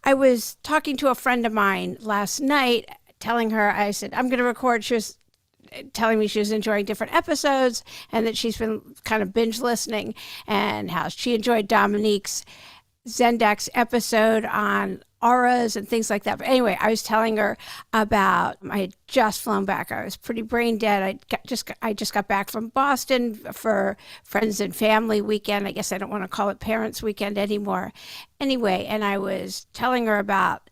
I was talking to a friend of mine last night, telling her, I said, I'm going to record. She was telling me she was enjoying different episodes and that she's been kind of binge listening and how she enjoyed Dominique's Zendex episode on auras and things like that. But anyway, I was telling her about, I had just flown back. I was pretty brain dead. I just got back from Boston for friends and family weekend. I guess I don't want to call it parents weekend anymore. Anyway, and I was telling her about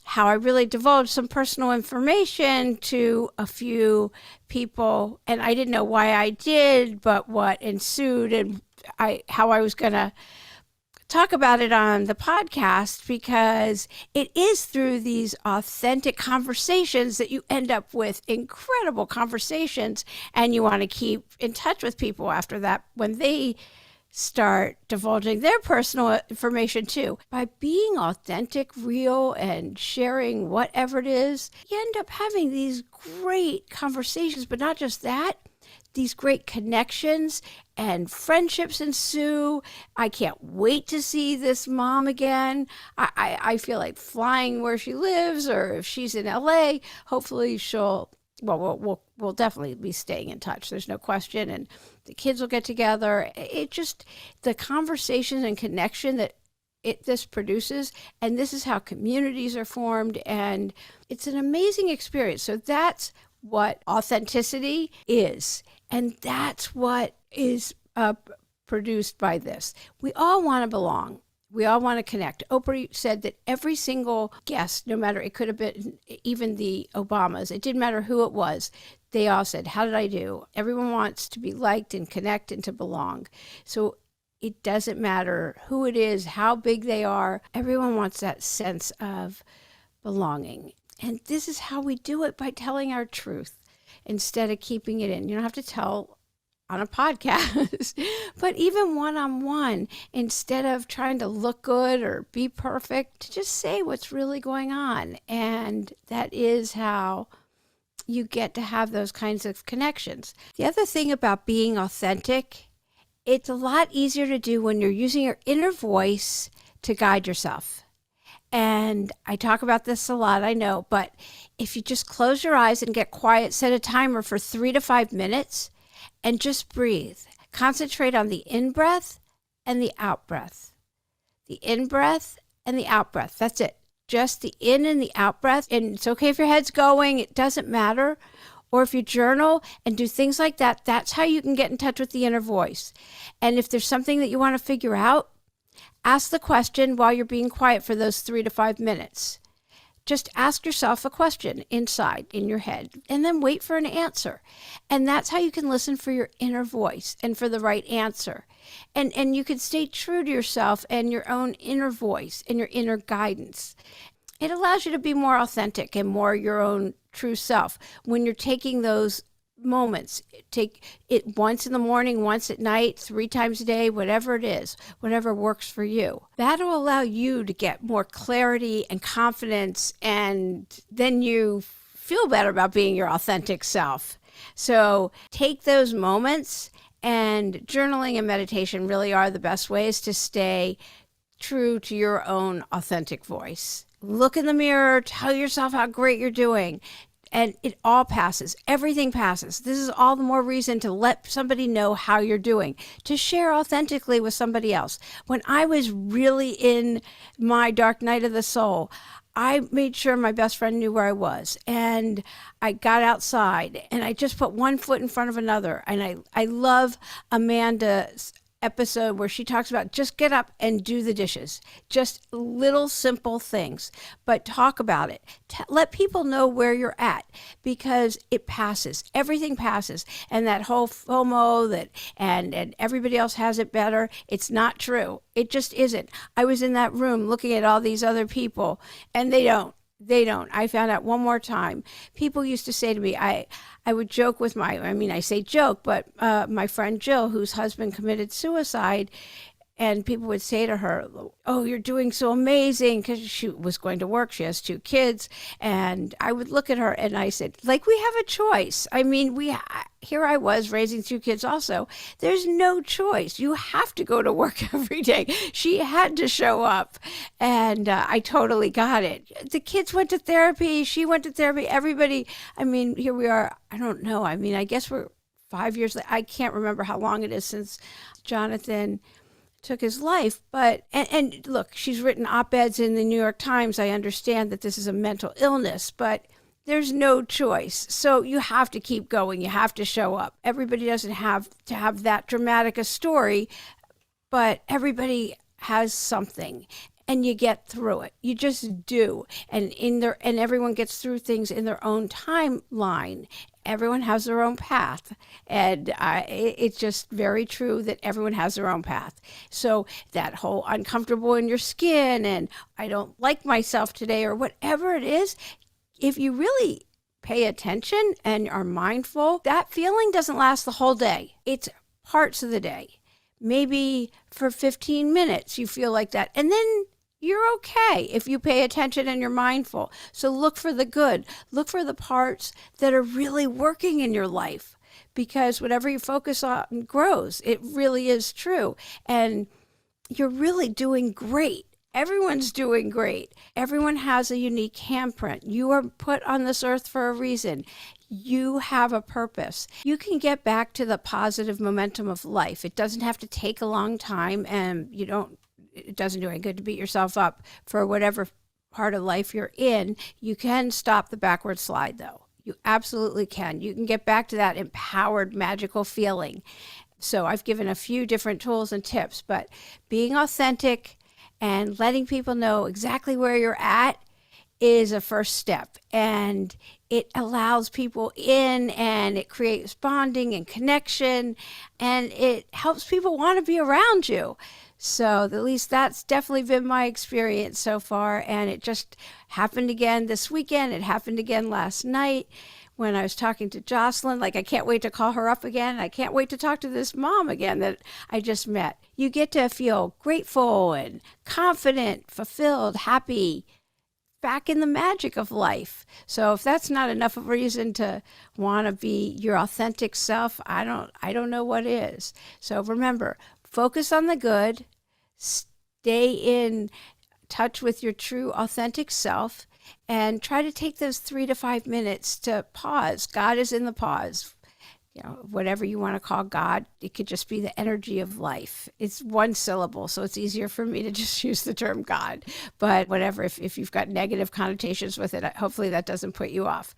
how I really divulged some personal information to a few people, and I didn't know why I did, but what ensued, and how I was going to talk about it on the podcast, because it is through these authentic conversations that you end up with incredible conversations, and you want to keep in touch with people after that when they start divulging their personal information too. By being authentic, real, and sharing whatever it is, you end up having these great conversations, but not just that, these great connections and friendships ensue. I can't wait to see this mom again. I feel like flying where she lives, or if she's in LA, hopefully we'll definitely be staying in touch. There's no question. And the kids will get together. It just, the conversation and connection that this produces, and this is how communities are formed, and it's an amazing experience. So that's what authenticity is. And that's what is produced by this. We all want to belong. We all want to connect. Oprah said that every single guest, no matter, it could have been even the Obamas, it didn't matter who it was, they all said, how did I do? Everyone wants to be liked and connect and to belong. So it doesn't matter who it is, how big they are. Everyone wants that sense of belonging. And this is how we do it, by telling our truth instead of keeping it in. You don't have to tell on a podcast, but even one-on-one, instead of trying to look good or be perfect, to just say what's really going on. And that is how you get to have those kinds of connections. The other thing about being authentic, it's a lot easier to do when you're using your inner voice to guide yourself. And I talk about this a lot, I know, but if you just close your eyes and get quiet, set a timer for 3 to 5 minutes and just breathe. Concentrate on the in-breath and the out-breath. The in-breath and the out-breath. That's it. Just the in and the out-breath. And it's okay if your head's going. It doesn't matter. Or if you journal and do things like that, that's how you can get in touch with the inner voice. And if there's something that you want to figure out, ask the question while you're being quiet for those 3 to 5 minutes. Just ask yourself a question inside in your head and then wait for an answer. And that's how you can listen for your inner voice and for the right answer. And you can stay true to yourself and your own inner voice and your inner guidance. It allows you to be more authentic and more your own true self when you're taking those moments. Take it once in the morning, once at night, 3 times a day, whatever it is, whatever works for you. That'll allow you to get more clarity and confidence, and then you feel better about being your authentic self. So take those moments, and journaling and meditation really are the best ways to stay true to your own authentic voice. Look in the mirror, tell yourself how great you're doing. And it all passes. Everything passes. This is all the more reason to let somebody know how you're doing, to share authentically with somebody else. When I was really in my dark night of the soul, I made sure my best friend knew where I was. And I got outside and I just put one foot in front of another. And I love Amanda's episode where she talks about just get up and do the dishes. Just little simple things, but talk about it. Let people know where you're at, because it passes. Everything passes. And that whole FOMO and everybody else has it better, it's not true. It just isn't. I was in that room looking at all these other people, and they don't. I found out one more time. People used to say to me, I would joke with I say joke, but my friend Jill, whose husband committed suicide, And people would say to her, "Oh, you're doing so amazing," because she was going to work. She has 2 kids. And I would look at her and I said, like, we have a choice. I mean, here I was raising 2 kids also. There's no choice. You have to go to work every day. She had to show up. And I totally got it. The kids went to therapy. She went to therapy. Everybody, I mean, here we are. I don't know. I mean, I guess we're 5 years later. I can't remember how long it is since Jonathan took his life. But and look, she's written op-eds in the New York Times. I understand that this is a mental illness, but there's no choice. So you have to keep going. You have to show up. Everybody doesn't have to have that dramatic a story, but everybody has something. And you get through it. You just do. And everyone gets through things in their own timeline. Everyone has their own path. And it's just very true that everyone has their own path. So that whole uncomfortable in your skin and I don't like myself today or whatever it is, if you really pay attention and are mindful, that feeling doesn't last the whole day. It's parts of the day. Maybe for 15 minutes you feel like that. And then you're okay if you pay attention and you're mindful. So look for the good. Look for the parts that are really working in your life, because whatever you focus on grows. It really is true. And you're really doing great. Everyone's doing great. Everyone has a unique handprint. You are put on this earth for a reason. You have a purpose. You can get back to the positive momentum of life. It doesn't have to take a long time, and it doesn't do any good to beat yourself up for whatever part of life you're in. You can stop the backward slide, though. You absolutely can. You can get back to that empowered, magical feeling. So I've given a few different tools and tips, but being authentic and letting people know exactly where you're at is a first step. And it allows people in, and it creates bonding and connection, and it helps people want to be around you. So at least that's definitely been my experience so far. And it just happened again this weekend. It happened again last night when I was talking to Jocelyn. Like, I can't wait to call her up again. I can't wait to talk to this mom again that I just met. You get to feel grateful and confident, fulfilled, happy, back in the magic of life. So if that's not enough of a reason to want to be your authentic self, I don't know what is. So remember, focus on the good, stay in touch with your true authentic self, and try to take those 3 to 5 minutes to pause. God is in the pause. Whatever you want to call God, it could just be the energy of life. It's one syllable, so it's easier for me to just use the term God. But whatever, if you've got negative connotations with it, hopefully that doesn't put you off.